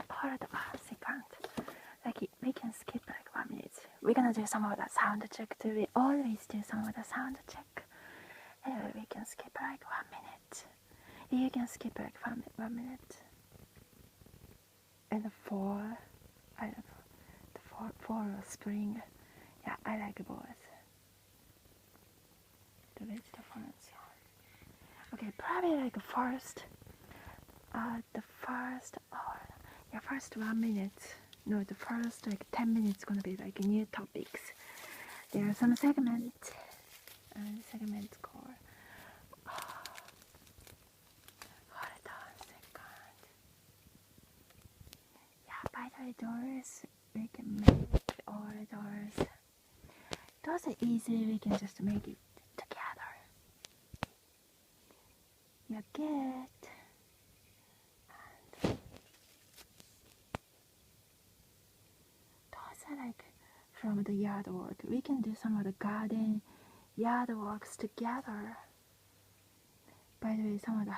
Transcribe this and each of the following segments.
hold on a second. Like we can skip like 1 minute. We're gonna do some of the sound check too. We always do some of the sound check. Anyway, we can skip like 1 minute. You can skip like 1 minute. And I don't know, the fall or spring. Yeah, I like both. The difference. Okay, probably like first 1 minute. No, the first like 10 minutes gonna be like new topics. There are some segments called. Hold on a second. Yeah, by the way, doors we can make all doors. Those are easy. We can just make it together. You get. Those are like from the yard work. We can do some of the garden yard works together. By the way, some of the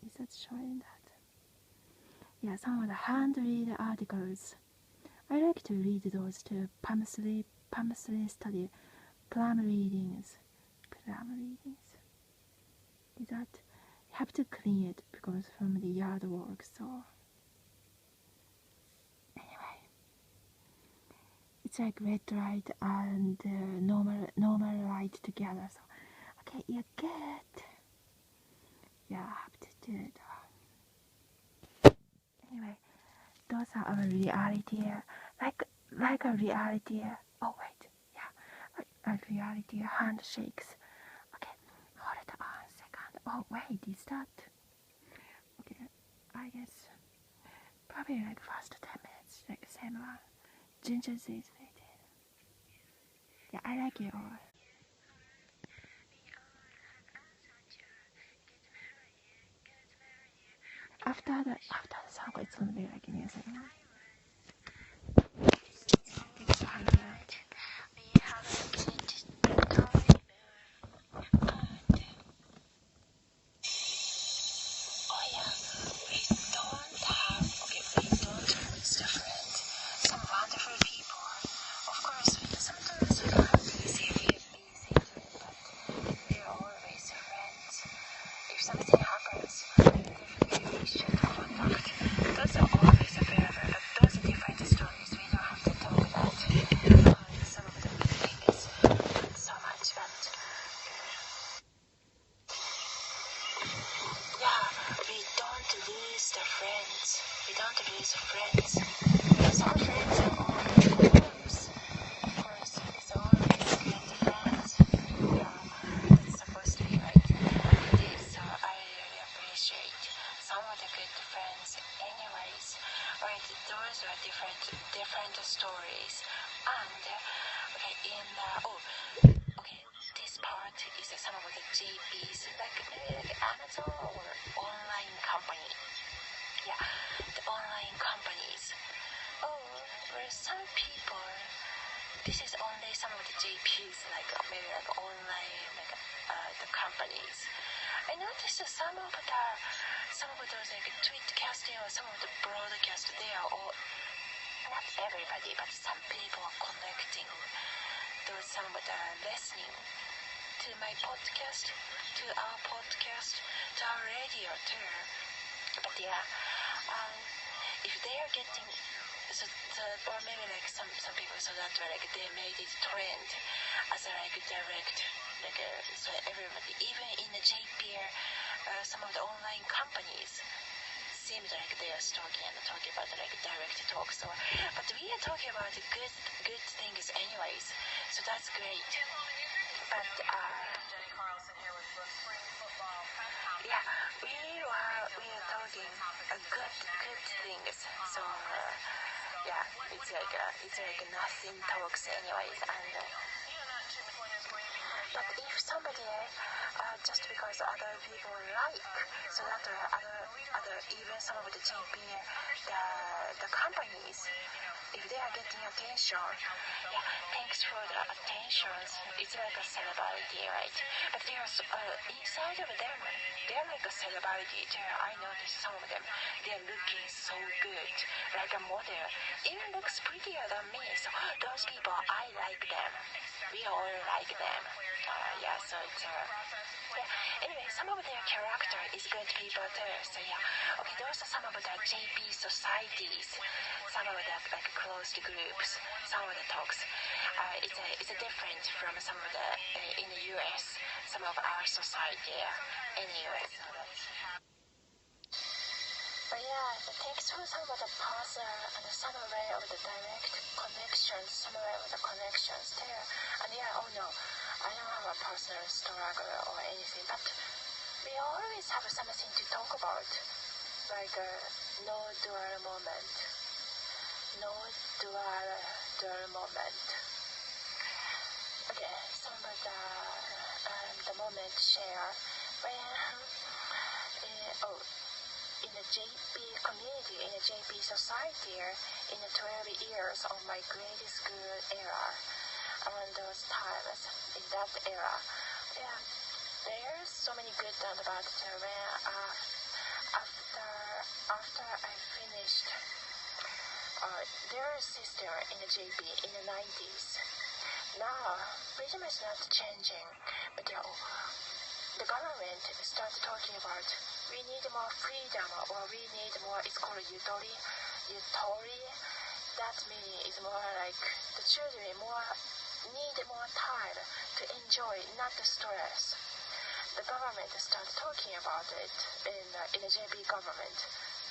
is that showing that? Yeah, some of the hand-read articles. I like to read those too. Palm sleep study, plum readings. Is that you have to clean it because from the yard work. So anyway, it's like red light and normal light together. So okay, you get. Yeah, I have to do it. Anyway, those are our reality. Like a reality. Oh wait, yeah, a reality handshakes. Okay, hold it on a second. Oh wait, is that? Okay, I guess probably like first 10 minutes, like same one. Ginger is waiting. Yeah, I like it all. After the song, it's gonna be like music. It's highlight. We have some wonderful people. Of course, sometimes we are busy, but we're always friends. If something happens, definitely we should contact. Those are always available, but those are different stories. We don't have to talk about some of the things, not so much, but yeah, we don't lose the friends. We don't lose friends. Some friends are always close. Of course, it's always good friends. Yeah, it's supposed to be like this. So I really appreciate some of the good friends. Anyways, right, those are different stories. And okay, okay, this part is some of the JPs, like Amazon or online company. Yeah, the online companies. For some people, this is only some of the JPs, like maybe like online, like the companies. I noticed that some of those like tweetcasting or some of the broadcast, they are all, not everybody, but some people are connecting some of the listening to my podcast, to our podcast, to our radio too. But yeah, if they are getting, or maybe like some people, so that like they made it trend as a like direct, like so everybody, even in the JP, some of the online companies seems like they are talking about like direct talk. So, but we are talking about good things anyways. So that's great. But yeah, we are talking good things. So yeah, it's like nothing talks anyways. And but if somebody just because other people like, so that other even some of the JP, the companies, if they are getting attention, yeah, thanks for the attention. It's like a celebrity, right? But they are inside of them, they are like a celebrity too. I noticed some of them, they are looking so good, like a model, even looks prettier than me. So those people, I like them. We all like them. Yeah, so it's yeah. Anyway, some of their character is good people too. So yeah, okay, those are some of the JP societies, some of the like closed groups, some of the talks. It's different from some of the in the US, some of our society in the US. But yeah, thanks for some of the personal and some way of the direct connections, some way of the connections there. And yeah, oh no, I don't have a personal struggle or anything, but we always have something to talk about, like no dual moment. No dual moment. Okay, some of the moment share when in the JP community, in the JP society, in the 12 years of my grade school era, around those times, in that era, yeah, there's so many good and bad when after I finished their system in the JP in the 90s. Now, pretty much not changing, but the government started talking about we need more freedom, or we need more, it's called yutori. That meaning is more like the children need more time to enjoy, not the stress. The government started talking about it in the JP government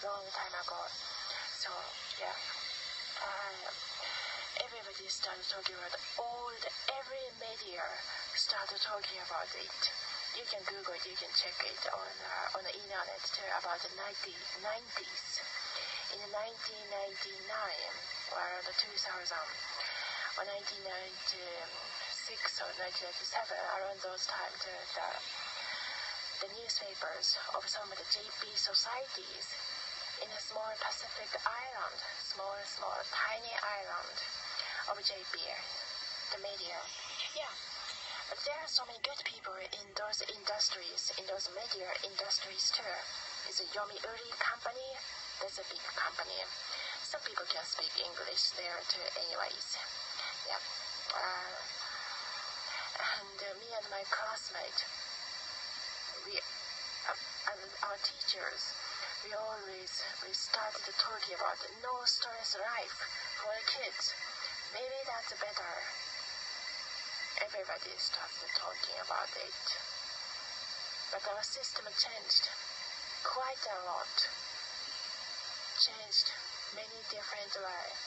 long time ago. So yeah, everybody started talking about every media started talking about it. You can Google it, you can check it on the internet too, about the 90s. In 1999 or around 2000 or 1996 or 1997, around those times, the newspapers of some of the JP societies in a small Pacific island, small tiny island of JP, the media. Yeah, but there are so many good people in those industries, in those media industries too. It's a Yomiuri company, that's a big company. Some people can speak English there too anyways. Yeah. And me and my classmate, and our teachers, we started talking about no stress life for the kids. Maybe that's better. Everybody started talking about it. But our system changed quite a lot. Changed many different ways.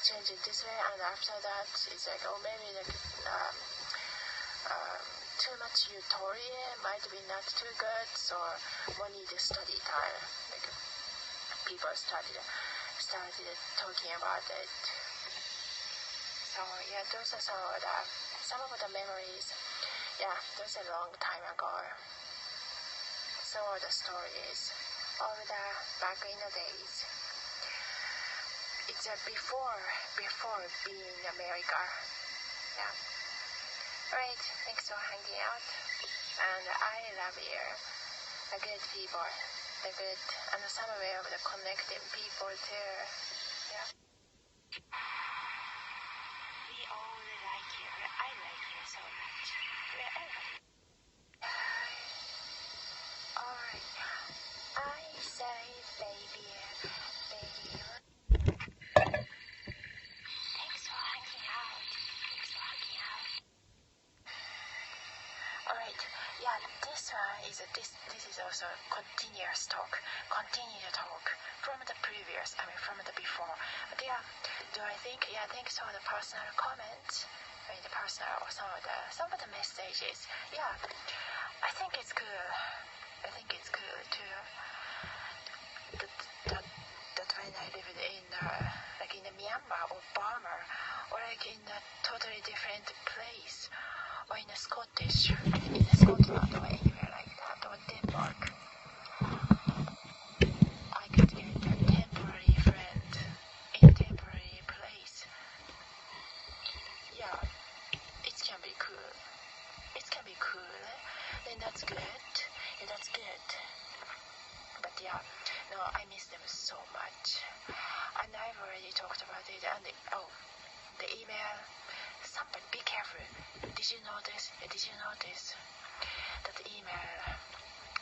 Changed it this way, and after that, it's like, maybe too much euphoria might be not too good, so we need study time. Like people started talking about it. So yeah, those are some of the memories. Yeah, those are a long time ago. Some of the stories of the back in the days. It's before being America. Yeah. Alright, thanks for hanging out. And I love you. The good people. The good and some way of the connecting people too. Yeah. We all like you. I like you so much. Alright. I say baby. Thanks for hanging out. Alright, yeah, this is also continuous talk, from the previous, from the before. But yeah, thanks for the personal comments, the personal or some of the messages. Yeah, I think it's good. Too. That when I lived in in Myanmar or Burma, or in a totally different place, or in Scotland or anywhere like that, or Denmark. I miss them so much. And I've already talked about it. And the email. Somebody, be careful. Did you notice that the email?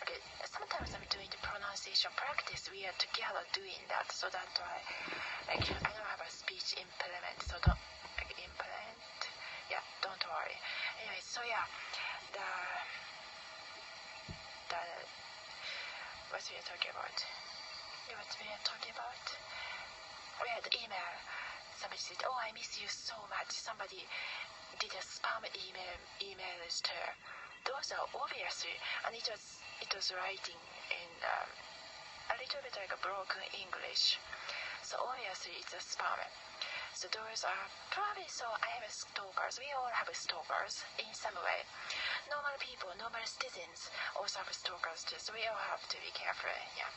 Okay, sometimes I'm doing the pronunciation practice. We are together doing that, so that I don't have a speech impediment. So don't implement. Yeah, don't worry. Anyway, so yeah, what we are talking about? We had email. Somebody said, "Oh, I miss you so much." Somebody did a spam email to. Those are obviously, and it was writing in a little bit like a broken English. So obviously it's a spam. So those are probably, so I have stalkers. We all have stalkers in some way. Normal people, normal citizens also have stalkers too. So we all have to be careful. Yeah.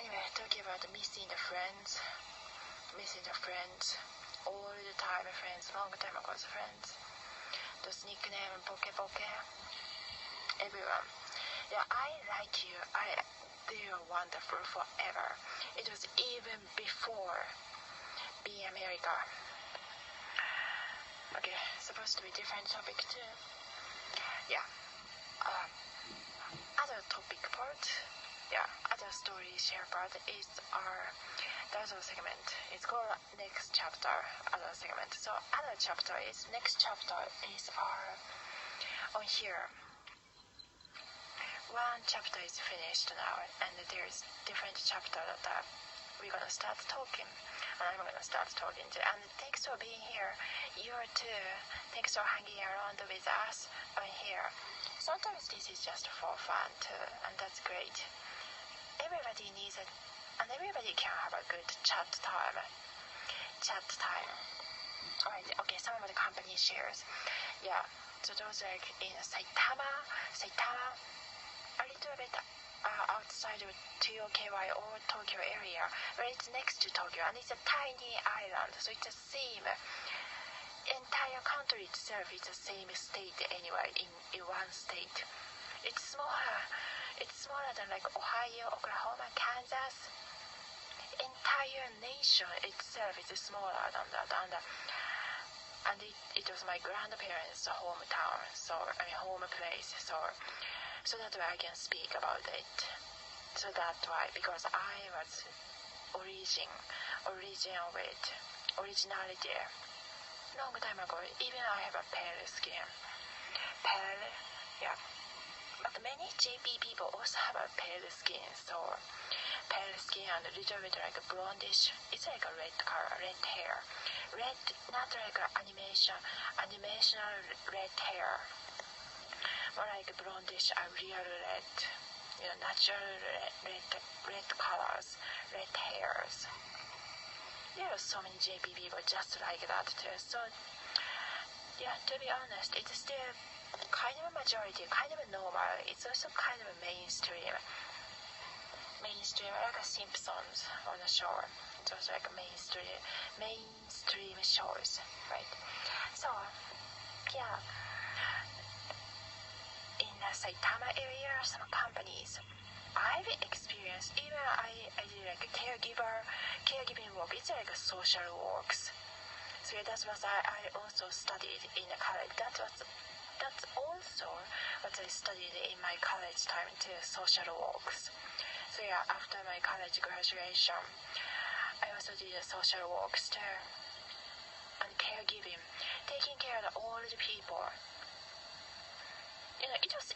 Anyway, talking about missing the friends. All the time friends, long time ago friends. Those nickname, Poke, everyone. Yeah, I like you. They're wonderful forever. It was even before being America. Okay, supposed to be different topic too. Yeah. Other topic part. Yeah, other story share part is the other segment. It's called next chapter. Other segment. So next chapter is on here. One chapter is finished now, and there's different chapter that we're gonna start talking, and I'm gonna start talking too. And thanks for being here. You too. Thanks for hanging around with us on here. Sometimes this is just for fun too, and that's great. Everybody needs it, and everybody can have a good chat time. Alright, okay, some of the company shares. Yeah, so those like in Saitama, a little bit outside of Tokyo or Tokyo area, where it's next to Tokyo, and it's a tiny island, so it's the same. Entire country itself is the same state anyway, in one state. It's smaller than like Ohio, Oklahoma, Kansas. Entire nation itself is smaller than that, and it was my grandparents' hometown, home place, so that's why I can speak about it. So that's why, because I was originality. Long time ago, even I have a pale skin. Pale, yeah. But many JP people also have a pale skin, so pale skin and a little bit like a blondish. It's like a red color, red hair. Red, not like animational red hair. More like blondish, a real red, natural red colors, red hairs. There are so many JP people just like that too. So, yeah, to be honest, it's still kind of a majority, kind of a normal. It's also kind of a mainstream, like a Simpsons on the show. It's also like a mainstream shows, right? So, yeah. In the Saitama area, some companies I've experienced, even I did like a caregiving work. It's like a social works. So that's what I also studied in the college. That's also what I studied in my college time too, social works. So yeah, after my college graduation, I also did social works too, and caregiving, taking care of all the people.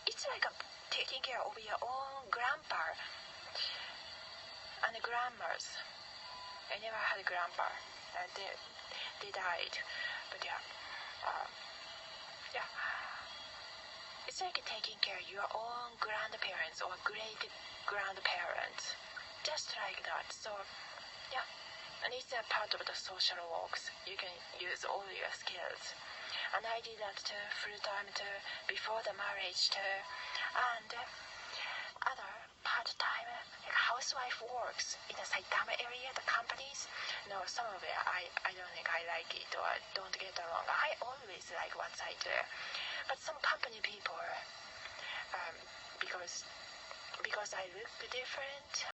It's like taking care of your own grandpa and grandmas. I never had a grandpa. They died, but yeah. It's like taking care of your own grandparents or great grandparents, just like that. So yeah, and it's a part of the social works. You can use all your skills. And I did that too, full time too, before the marriage too, and other part-time like housewife works in the Saitama area, the companies. No, some of it I don't think I like it, or don't get along. I always like what I do, but some company people, because I look different,